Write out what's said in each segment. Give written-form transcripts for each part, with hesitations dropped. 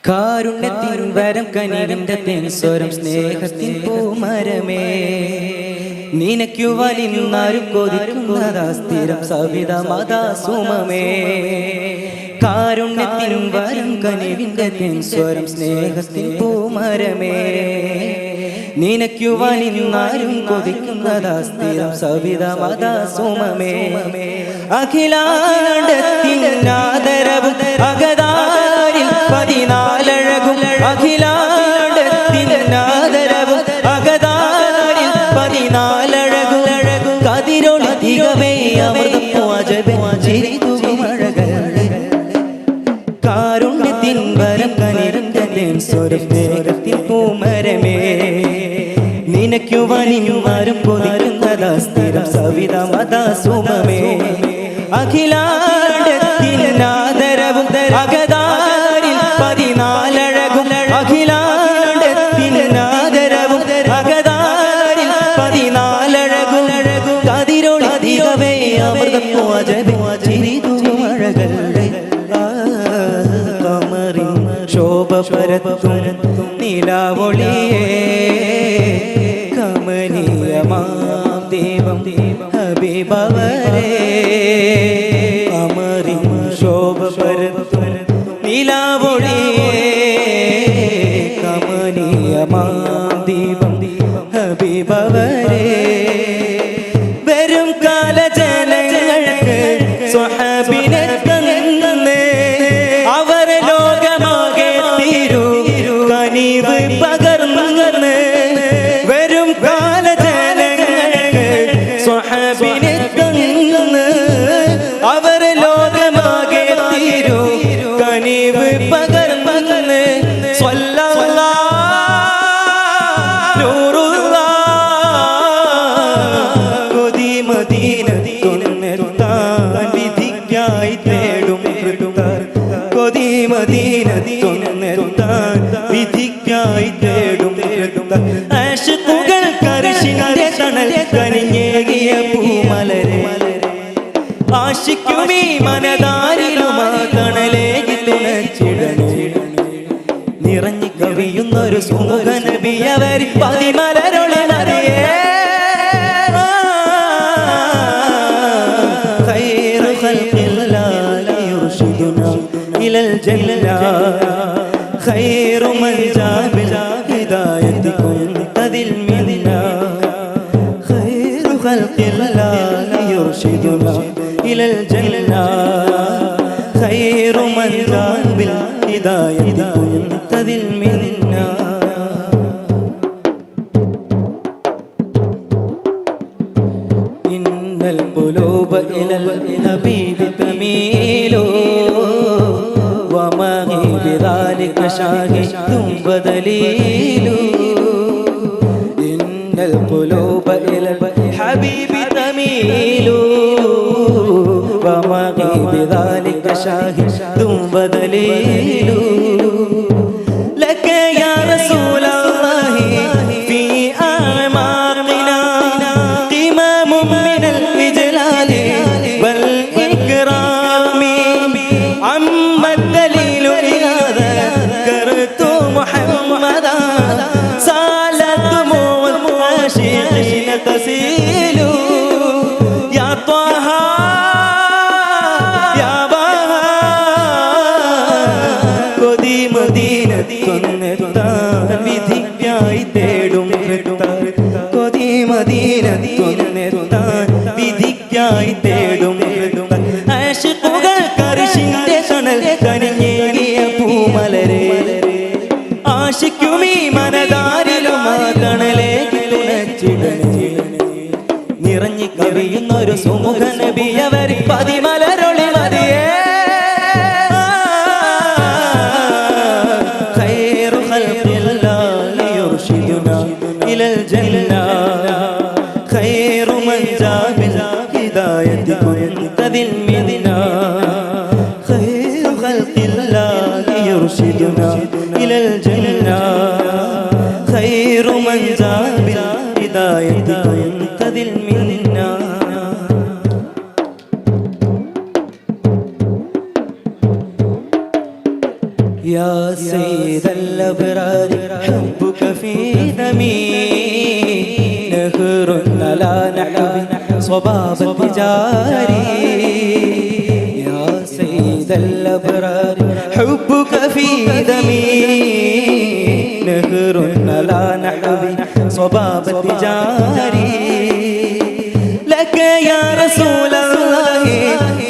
കാരുണ്യത്തിൻ വരം കനിവിന്റെ തേൻസ്വരം സ്നേഹത്തിൻ പൂമരമേ നിനക്കു വലിന്നാരും കൊതിക്കുന്നതാ സ്ഥിരം സവിത മതാ സുമമേ. കാരുണ്യത്തിൻ വരം കനിവിന്റെ തേൻസ്വരം സ്നേഹത്തിൻ പൂമരമേ നിനക്കു വലിന്നാരും കൊതിക്കുന്നതാ സ്ഥിരം സവിത മതാ സുമമേ. അഖിലാണ്ടത്തിൻ ആദരവും അകതാരിൽ 14 അഴകും അഖിലാണ്ടത്തിൻ ആദരവും അകതാരിൽ 14 അഴകും കതിരൊളിതികവേ അമൃതപ്പൂ അജബേ ചിരിതുമഴകളെ. കാരുണ്യത്തിൻ വരം കനിവിന്റെ തേൻസ്വരം സ്നേഹത്തിൻ പൂമരമേ നിനക്കു വലിന്നാരും കൊതിക്കുന്നതാ സ്ഥിരം സവിത മതാ സുമമേ. അഖിലാണ്ടത്തിൻ ആദരവും അകതാരിൽ 14 അഴകും അഖിലാണ്ടത്തിൻ ആദരവും അകതാരിൽ 14 അഴകും കതിരൊളിതികവേ അമൃതപ്പൂ അജബേ ചിരിതുമഴകളെ. കമറിൻ ശോഭ പരത്തും നിലാവൊളിയേ കമനീയമാം ദൈവം ഹബീബവരേ. കമറിൻ ശോഭ പരത്തും നിലാവൊളിയേ കമനീയമാം ദൈവം ഹബീബവരേ. വരും കാലജനങ്ങൾക്ക് സ്വഹാബിനെ തന്ന് അവർ ലോകമാകെ തിരു കനിവ് പകർന്ന്. വരും കാലജനങ്ങൾക്ക് സ്വഹാബിനെ തന്ന് അവർ ലോകമാകെ തിരു കനിവ് പകർന്ന്. വിധിക്കായി തേടും കൊതി മദീനത്തൊന്നെത്താൻ വിധിക്കായി തേടും ആശിഖുകൾ കർശിന്റെ തണൽ കനിഞ്ഞേകിയ പൂമലരെ. ആശിക്കുമീ മനതാരിലുമാ തണലേക്ക് തുണച്ചിടണേ. നിറഞ്ഞു കവിയുന്നൊരു സുമുഖ നബിയവർ പതിമലരൊളി മറിയേ. إلى الجنة خير من جاء بالهدايتكم ذي المنة. خير خلق الله يرشدنا إلى الجنة خير من جاء بالهدايتكم ذي المنة. إن القلوب إلى الحبيب تميل وما هي بذلك شاهد ودليل. إن القلوب إلى الحبيب تميل وما هي بذلك شاهد ودليل. لك يا رسول الله في أعماقنا قمم من الإجلال والإكرام. عم الدليل لهذا ذكرت محمدا سالت دموع العاشقين تسيل. يا طه يا بها കൊതി മദീനത്തൊന്നെത്താൻ വിധിക്കായി തേടും കൊതി മദീനത്തൊന്നെത്താൻ വിധിക്കായി തേടും ആശിഖുകൾ കർശിന്റെ തണൽ കനിഞ്ഞേകിയ പൂമലരെ. ആശിക്കുമീ മനതാരിലുമാ തണലേക്ക് തുണച്ചിടണേ. നിറഞ്ഞു കവിയുന്നൊരു സുമുഖ നബിയവർ പതിമലരൊളി മറിയേ. خير خلق الله يرشدنا إلى الجنة خير من جاء بالهدايتكم ذي المنة. خير خلق الله يرشدنا إلى الجنة خير من جاء بالهدايتكم ذي المنة. يا سيدي سيد الأبرار حبك في دمي نهر على نحو صباب التجار يا سيد الأبرار حبك في دمي نهر على نحو صباب التجار لك يا رسول الله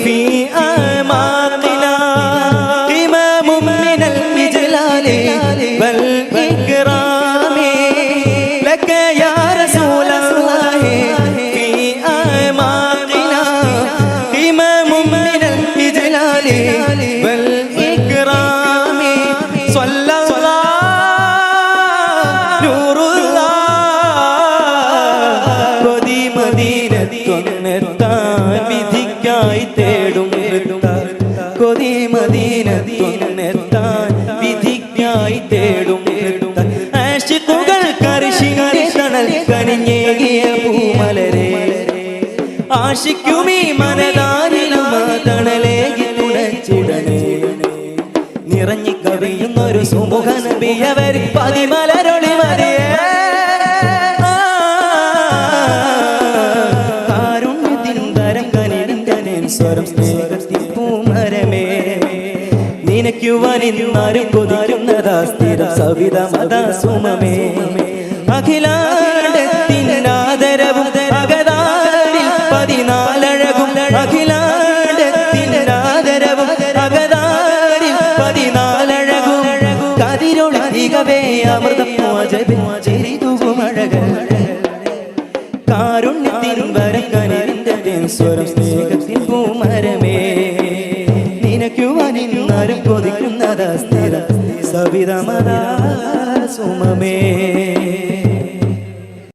في أعماقنا إمام من الإجلال والإكرام لك يا رسول الله في أعماقنا إمام من الإجلال والإكرام صلى الله نور الله കൊതി മദീനത്തൊന്നെത്താൻ വിധിക്കായി തേടും കൊതി മദീനത്തൊന്നെത്താൻ വിധിക്കായി തേടും ആശിഖുകൾ കർഷികരെ തണൽ കനിഞ്ഞേകിയ പൂമലരെ ആശിക്കുമീ മനതാരിലും തണലേകി തുണച്ചിടണേ നിറഞ്ഞു കവിയുന്നൊരു സുമുഖ നബിയവർ പതിമലരൊളി മതിയേ സ്വരം സ്നേഹത്തിൽ പൂമരമേ നിനക്കുവാനിന്നാരും കൊതിക്കുന്നതാ സ്ഥിരം സവിത മതാ സുമമേ അഖിലാണ്ടത്തിനാദരവും അകതാരിൽ 14 അഴകും അഖിലാണ്ടത്തിനാദരവും അകതാരിൽ 14 അഴകും കതിരൊളി തികവേ അമൃതമോജബിൻ ചിരിതുകുമഴകൾ കാരുണ്യത്തിൻ വരക്കനിന്റെ സ്വരം സ്നേഹത്തിൻ പൂമരമേ നിനക്കുവാനിന്നാരും കൊതിക്കുന്നതാ സ്ഥിര സവിതമതാ സുമമേ